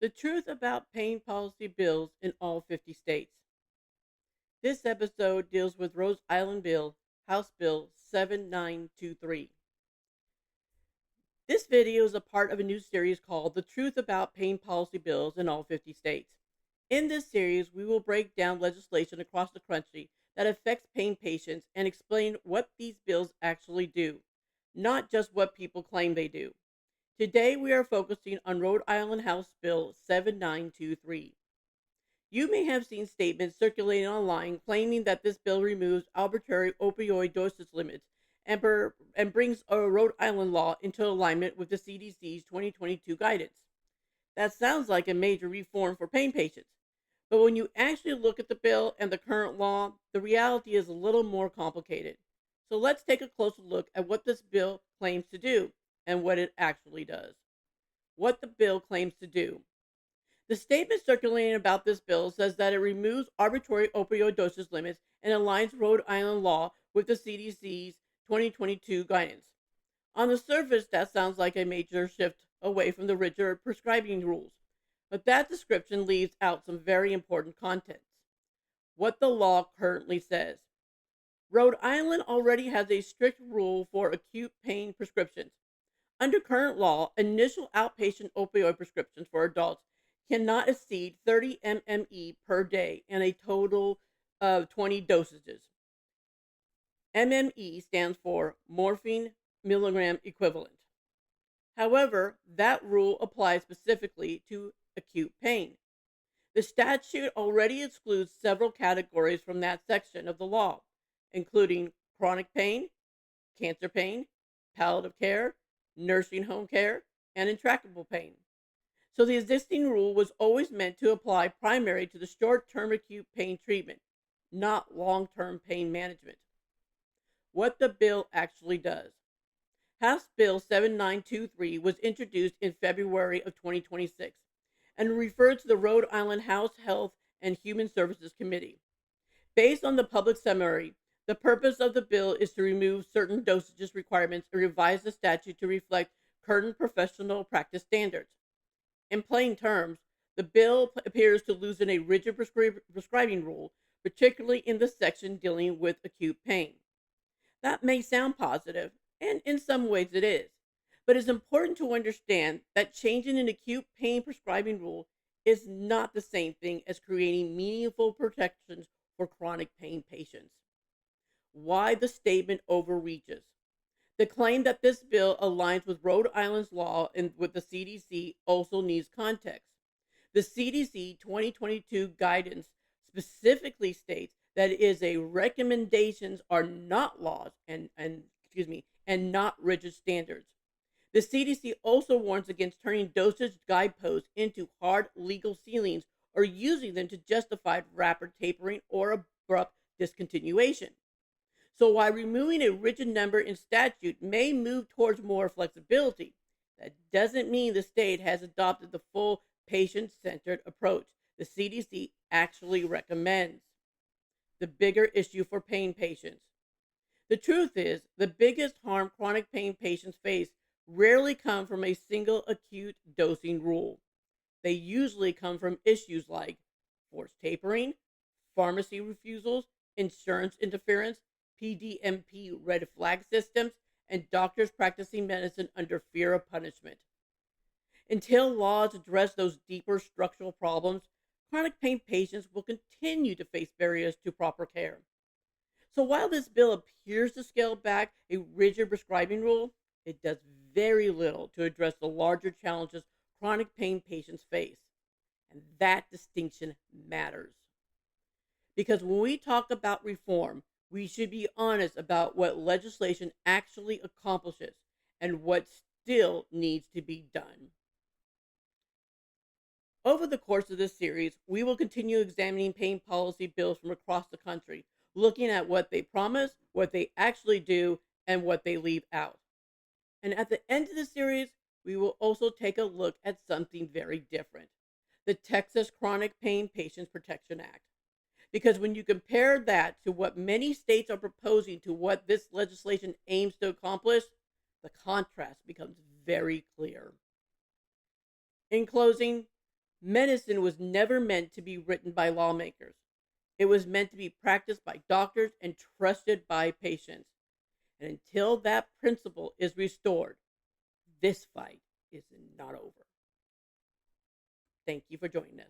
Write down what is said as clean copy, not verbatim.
The truth about pain policy bills in all 50 states. This episode deals with Rhode Island Bill, House Bill 7923. This video is a part of a new series called The Truth About Pain Policy Bills in All 50 States. In this series, we will break down legislation across the country that affects pain patients and explain what these bills actually do, not just what people claim they do. Today, we are focusing on Rhode Island House Bill 7923. You may have seen statements circulating online claiming that this bill removes arbitrary opioid dosage limits and brings a Rhode Island law into alignment with the CDC's 2022 guidance. That sounds like a major reform for pain patients. But when you actually look at the bill and the current law, the reality is a little more complicated. So let's take a closer look at what this bill claims to do and what it actually does. What the bill claims to do. The statement circulating about this bill says that it removes arbitrary opioid dosage limits and aligns Rhode Island law with the CDC's 2022 guidance. On the surface, that sounds like a major shift away from the rigid prescribing rules, but that description leaves out some very important contents. What the law currently says. Rhode Island already has a strict rule for acute pain prescriptions. Under current law, initial outpatient opioid prescriptions for adults cannot exceed 30 mme per day and a total of 20 dosages. MME stands for morphine milligram equivalent. However, that rule applies specifically to acute pain. The statute already excludes several categories from that section of the law, including chronic pain, cancer pain, palliative care, nursing home care, and intractable pain. So the existing rule was always meant to apply primarily to the short-term acute pain treatment, not long-term pain management. What the bill actually does. House Bill 7923 was introduced in February of 2026 and referred to the Rhode Island House Health and Human Services Committee. Based on the public summary, the purpose of the bill is to remove certain dosages requirements and revise the statute to reflect current professional practice standards. In plain terms, the bill appears to loosen a rigid prescribing rule, particularly in the section dealing with acute pain. That may sound positive, and in some ways it is, but it's important to understand that changing an acute pain prescribing rule is not the same thing as creating meaningful protections for chronic pain patients. Why the statement overreaches. The claim that this bill aligns with Rhode Island's law and with the CDC also needs context. The CDC 2022 guidance specifically states that it is a recommendations are not laws and not rigid standards. The CDC also warns against turning dosage guideposts into hard legal ceilings or using them to justify rapid tapering or abrupt discontinuation. So while removing a rigid number in statute may move towards more flexibility, that doesn't mean the state has adopted the full patient-centered approach the CDC actually recommends. The bigger issue for pain patients. The truth is, the biggest harm chronic pain patients face rarely come from a single acute dosing rule. They usually come from issues like forced tapering, pharmacy refusals, insurance interference, PDMP red flag systems, and doctors practicing medicine under fear of punishment. Until laws address those deeper structural problems, chronic pain patients will continue to face barriers to proper care. So while this bill appears to scale back a rigid prescribing rule, it does very little to address the larger challenges chronic pain patients face. And that distinction matters. Because when we talk about reform, we should be honest about what legislation actually accomplishes and what still needs to be done. Over the course of this series, we will continue examining pain policy bills from across the country, looking at what they promise, what they actually do, and what they leave out. And at the end of the series, we will also take a look at something very different, the Texas Chronic Pain Patients Protection Act. Because when you compare that to what many states are proposing to what this legislation aims to accomplish, the contrast becomes very clear. In closing, Medicine was never meant to be written by lawmakers. It was meant to be practiced by doctors and trusted by patients. And until that principle is restored, this fight is not over. Thank you for joining us.